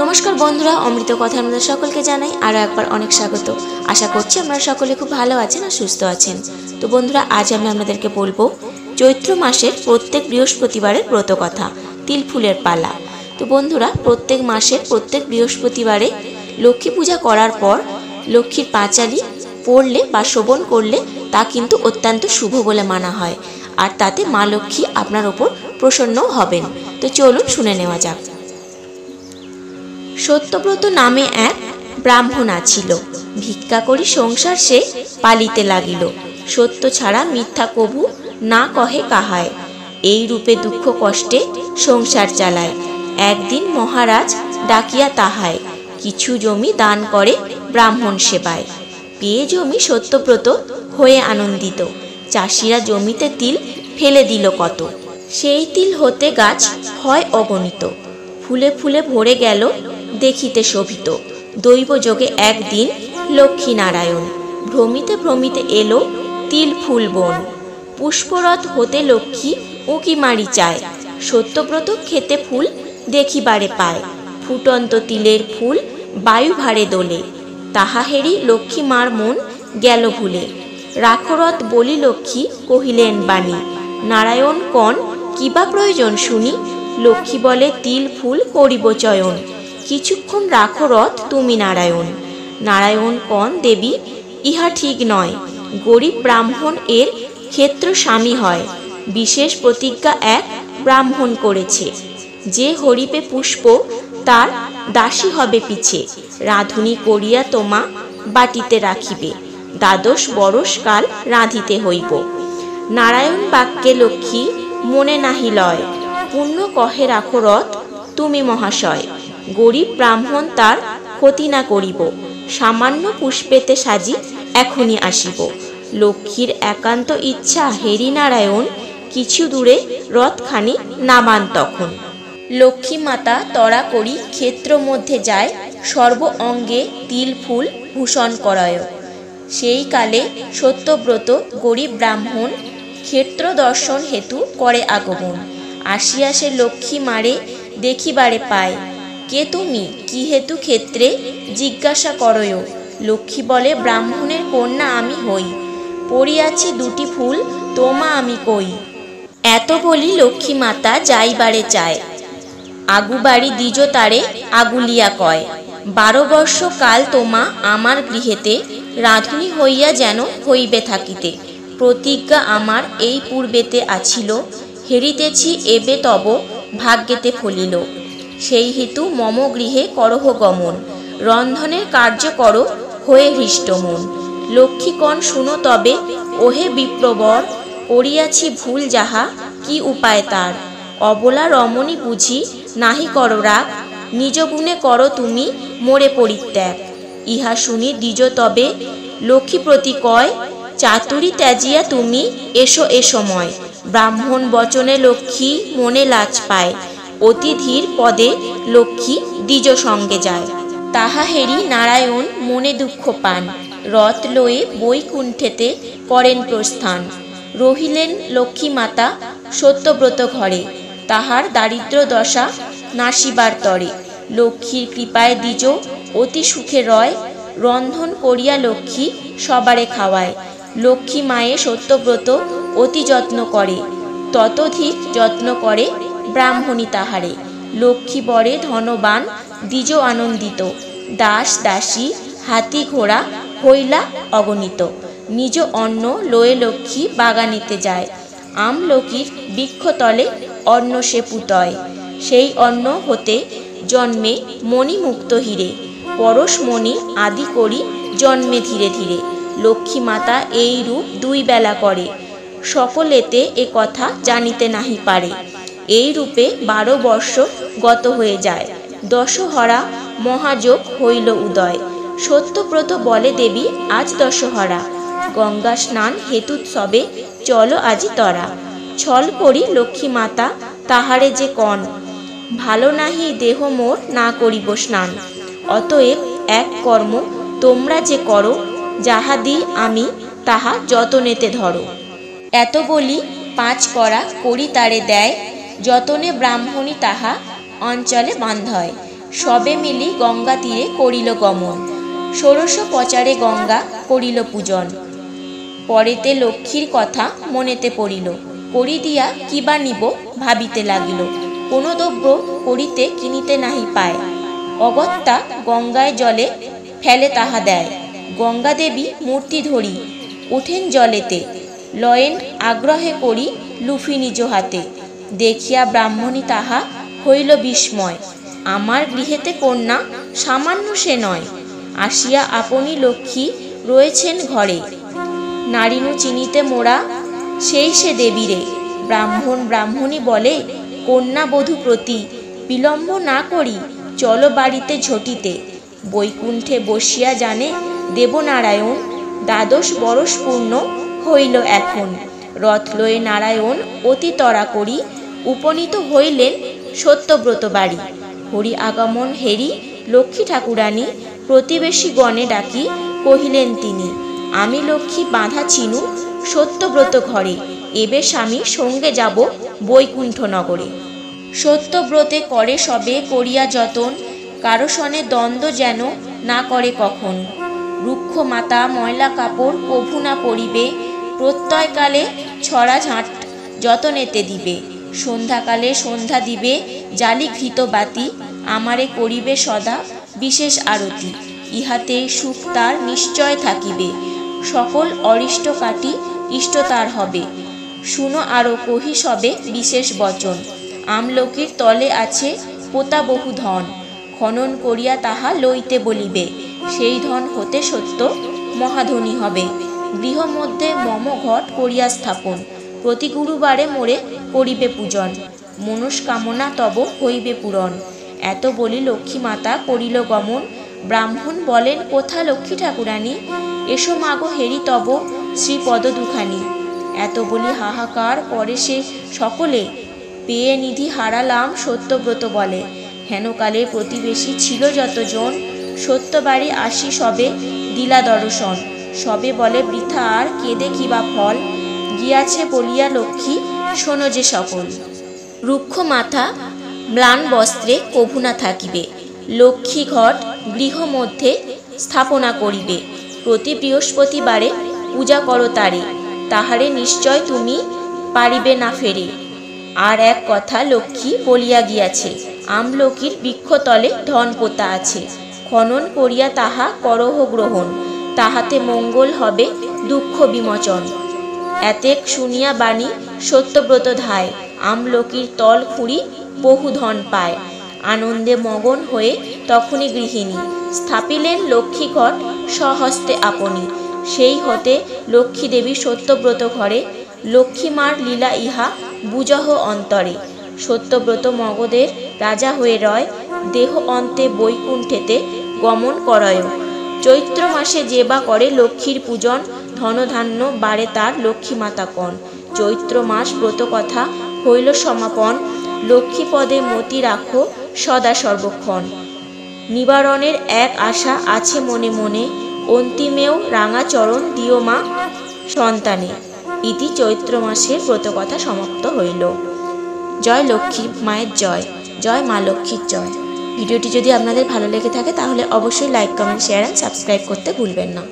নমস্কার বন্ধুরা, অমৃত কথা আমাদের সকলকে জানাই আরও একবার অনেক স্বাগত। আশা করছি আপনারা সকলে খুব ভালো আছেন আর সুস্থ আছেন। তো বন্ধুরা, আজ আমি আপনাদেরকে বলবো চৈত্র মাসের প্রত্যেক বৃহস্পতিবারের ব্রত কথা, তিল ফুলের পালা। তো বন্ধুরা, প্রত্যেক মাসের প্রত্যেক বৃহস্পতিবারে লক্ষ্মী পূজা করার পর লক্ষ্মীর পাঁচালি পড়লে বা শ্রবণ করলে তা কিন্তু অত্যন্ত শুভ বলে মানা হয়, আর তাতে মা লক্ষ্মী আপনার ওপর প্রসন্ন হবেন। তো চলুন শুনে নেওয়া যাক। সত্যব্রত নামে এক ব্রাহ্মণ আছিল, ভিক্ষা করি সংসার সে পালিতে লাগিল। সত্য ছাড়া মিথ্যা কভু না কহে কাহায়, এই রূপে দুঃখ কষ্টে সংসার চালায়। একদিন মহারাজ ডাকিয়া তাহায়, কিছু জমি দান করে ব্রাহ্মণ সেবায়। পেয়ে জমি সত্যব্রত হয়ে আনন্দিত, চাষিরা জমিতে তিল ফেলে দিল কত। সেই তিল হতে গাছ হয় অগণিত, ফুলে ফুলে ভরে গেল দেখিতে শোভিত। দৈবযোগে একদিন লক্ষ্মী নারায়ণ, ভ্রমিতে ভ্রমিতে এলো তিল ফুল বন। পুষ্পরথ হতে লক্ষ্মী উঁকি মারি চায়, সত্যব্রত খেতে ফুল দেখিবারে পায়। ফুটন্ত তিলের ফুল বায়ু ভারে দোলে, তাহা হেরি লক্ষ্মী মার মন গেল ভুলে। রাখরথ বলি লক্ষ্মী কহিলেন বাণী, নারায়ণ কন কিবা প্রয়োজন শুনি। লক্ষ্মী বলে তিল ফুল করিব চয়ন, কিছুক্ষণ রাখো রথ তুমি নারায়ণ। নারায়ণ কন দেবী ইহা ঠিক নয়, গরিব ব্রাহ্মণ এর ক্ষেত্র স্বামী হয়। বিশেষ প্রতিজ্ঞা এক ব্রাহ্মণ করেছে, যে হরিবে পুষ্প তার দাসী হবে পিছে। রাঁধুনি করিয়া তোমা বাটিতে রাখিবে, দ্বাদশ বরষ কাল রাঁধিতে হইব। নারায়ণ বাক্যে লক্ষ্মী মনে নাহি লয়, পুণ্য কহে রাখো রথ তুমি মহাশয়। গরিব ব্রাহ্মণ তার ক্ষতি না করিব, সামান্য পুষ্পেতে সাজি এখনই আসিব। লক্ষ্মীর একান্ত ইচ্ছা হেরি নারায়ণ, কিছু দূরে রথখানি নামান তখন। লক্ষ্মী মাতা তরা করি ক্ষেত্র মধ্যে যায়, সর্ব অঙ্গে তিল ফুল ভূষণ করায়। সেই কালে সত্যব্রত গরিব ব্রাহ্মণ, ক্ষেত্র দর্শন হেতু করে আগমন। আসিয়া সে লক্ষ্মী মারে দেখিবারে পায়, কে তুমি কি হেতু ক্ষেত্রে জিজ্ঞাসা করয়। লক্ষ্মী বলে ব্রাহ্মণের কন্যা আমি হই, পড়িয়াছি দুটি ফুল তোমা আমি কই। এত বলি লক্ষ্মী মাতা যাইবারে চায়, আগু বাড়ি দ্বিজ তারে আগুলিয়া কয়। 12 বর্ষ কাল তোমা আমার গৃহেতে, রাঁধুনি হইয়া যেন হইবে থাকিতে। প্রতিজ্ঞা আমার এই পূর্বেতে আছিল, হেরিতেছি এবে তব ভাগ্যেতে ফলিল। সেই হেতু মম গৃহে করহ গমন, রন্ধনের কার্য করো হয়ে হৃষ্ট মন। লক্ষ্মীকণ শুনো তবে ওহে বিপ্রবর, করিয়াছি ভুল যাহা কি উপায় তার। অবলা রমণী বুঝি নাহি করো রাগ, নিজ গুণে করো তুমি মোরে পরিত্যাগ। ইহা শুনি দ্বিজ তবে লক্ষ্মী প্রতি কয়, চাতুরী ত্যাজিয়া তুমি এসো এ সময়। ব্রাহ্মণ বচনে লক্ষ্মী মনে লাজ পায়, অতি ধীর পদে লক্ষ্মী দ্বিজ সঙ্গে যায়। তাহা হেরি নারায়ণ মনে দুঃখ পান, রথ লয়ে বৈকুণ্ঠেতে করেন প্রস্থান। রহিলেন লক্ষ্মী মাতা সত্যব্রত ঘরে, তাহার দারিদ্র দশা নাশিবার তরে। লক্ষ্মীর কৃপায় দ্বিজ অতি সুখে রয়, রন্ধন করিয়া লক্ষ্মী সবারে খাওয়ায়। লক্ষ্মী মায়ে সত্যব্রত অতি যত্ন করে, ততোধিক যত্ন করে ব্রাহ্মণী তাহারে। লক্ষ্মী বরে ধনবান দ্বিজ আনন্দিত, দাস দাসী হাতি ঘোড়া হইলা অগণিত। নিজ অন্ন লয়ে লক্ষ্মী বাগানিতে যায়, আমলকির বৃক্ষতলে অন্ন সে পুতয়। সেই অন্ন হতে জন্মে মণিমুক্ত হীরে, পরশমণি আদি করি জন্মে ধীরে ধীরে। লক্ষ্মী মাতা এই রূপ 2 বেলা করে, সকলেতে এ কথা জানিতে নাহি পারে। এই রূপে 12 বর্ষ গত হয়ে যায়, দশহরা মহাযোগ হইল উদয়। সত্যব্রত বলে দেবী আজ দশহরা, গঙ্গা স্নান হেতুৎসবে চলো আজি তরা। ছল করি লক্ষ্মী মাতা তাহারে যে কন, ভালো নাহি দেহ মোর না করিব স্নান। অতএব এক কর্ম তোমরা যে করো, যাহা দি আমি তাহা যতনেতে ধরো। এত বলি 5 কড়া করি তারে দেয়, যতনে ব্রাহ্মণী তাহা অঞ্চলে বান্ধয়। সবে মিলি গঙ্গা তীরে করিল গমন। ষোড়শ প্রচারে গঙ্গা করিল পূজন। পরেতে লক্ষ্মীর কথা মনেতে পড়িল, করি দিয়া কিবা নিব ভাবিতে লাগিল। কোনো দ্রব্য করিতে কিনিতে নাহি পায়, অগত্যা গঙ্গায় জলে ফেলে তাহা দেয়। গঙ্গা দেবী মূর্তি ধরি উঠেন জলেতে, লয়েন আগ্রহে করি লুফি নিজ হাতে। দেখিয়া ব্রাহ্মণী তাহা হইল বিস্ময়, আমার গৃহেতে কন্যা সামান্য সে নয়। আসিয়া আপনি লক্ষ্মী রয়েছেন ঘরে, নারীনু চিনিতে মোরা সেই সে দেবীরে। ব্রাহ্মণী বলে, কন্যা বধূ প্রতি বিলম্ব না করি চলো বাড়িতে ঝটিতে। বৈকুণ্ঠে বসিয়া জানে দেবনারায়ণ, দ্বাদশ বরষ পূর্ণ হইল এখন। রথ লয়ে নারায়ণ অতি তরা করি, উপনীত হইলেন সত্যব্রত বাড়ি। হরি আগমন হেরি লক্ষ্মী ঠাকুরানী, প্রতিবেশী গণে ডাকি কহিলেন তিনি, আমি লক্ষ্মী বাঁধা চিনু সত্যব্রত ঘরে, এবে স্বামী সঙ্গে যাব বৈকুণ্ঠ নগরে। সত্যব্রতে করে সবে করিয়া যতন, কারো সনে দ্বন্দ্ব যেন না করে কখন। রুক্ষ মাতা ময়লা কাপড় কভু না পরিবে, প্রত্যয়কালে ছড়া ঝাঁট যতনেতে দিবে। সন্ধ্যাকালে সন্ধ্যা দিবে জালি ঘৃত বাতি, আমারে করিবে সদা বিশেষ আরতি। ইহাতে সুখ তার নিশ্চয় থাকিবে, সকল অরিষ্ট কাটি ইষ্ট তার হবে। শুনো আরো কহি সবে বিশেষ বচন, আমলকির তলে আছে পোতা বহু ধন। খনন করিয়া তাহা লইতে বলিবে, সেই ধন হতে সত্য মহাধনী হবে। গৃহ মধ্যে মম ঘট করিয়া স্থাপন, প্রতি গুরুবারে মোরে করিবে পূজন। মনস্কামনা তব হইবে পূরণ। এত বলি লক্ষ্মী মাতা করিল গমন। ব্রাহ্মণ বলেন, কোথা লক্ষ্মী ঠাকুরানী, এসো মাগো হেরি তব শ্রীপদ দুখানি। এত বলি হাহাকার করে সে সকলে, পেয়ে নিধি হারালাম সত্যব্রত বলে। হেনকালে প্রতিবেশী ছিল যতজন, সত্যবাড়ি আসি সবে দিলা দর্শন। সবে বলে, বৃথা আর কেঁদে কিবা ফল, গিয়াছে বলিয়া লক্ষ্মী শোনো যে সকল। রুক্ষ মাথা ম্লান বস্ত্রে কভু না থাকিবে, লক্ষ্মী ঘট গৃহ মধ্যে স্থাপনা করিবে। প্রতি বৃহস্পতিবারে পূজা করো তারে, তাহারে নিশ্চয় তুমি পারিবে না ফেরে। আর এক কথা লক্ষ্মী বলিয়া গিয়াছে, আমলকির বৃক্ষতলে ধন পোতা আছে। খনন করিয়া তাহা করহ গ্রহণ, তাহাতে মঙ্গল হবে দুঃখ বিমোচন। এতেক শুনিয়া বাণী সত্যব্রত ধায়, আমলকির তল খুঁড়ি বহু ধন পায়। আনন্দে মগন হয়ে তখনই গৃহিণী, স্থাপিলেন লক্ষ্মী ঘট স্বহস্তে আপনি। সেই হতে লক্ষ্মী দেবী সত্যব্রত ঘরে, লক্ষ্মী মার লীলা ইহা বুঝহ অন্তরে। সত্যব্রত মগধের রাজা হয়ে রয়, দেহ অন্তে বৈকুণ্ঠেতে গমন করয়। চৈত্র মাসে যে বা করে লক্ষ্মীর পূজন, ধনধান্য বাড়ে তার লক্ষ্মী মাতা কন। চৈত্র মাস ব্রত কথা হইল সমাপন, লক্ষ্মী পদে মতি রাখো সদা সর্বক্ষণ। নিবারণের এক আশা আছে মনে মনে, অন্তিমেও রাঙা চরণ দিও মা সন্তানে। ইতি চৈত্র মাসের ব্রতকথা সমাপ্ত হইল। জয় লক্ষ্মী মায়ের জয়, জয় মা লক্ষ্মীর জয়। ভিডিওটি যদি আপনাদের ভালো লেগে থাকে তাহলে অবশ্যই like, comment, share and subscribe করতে ভুলবেন না।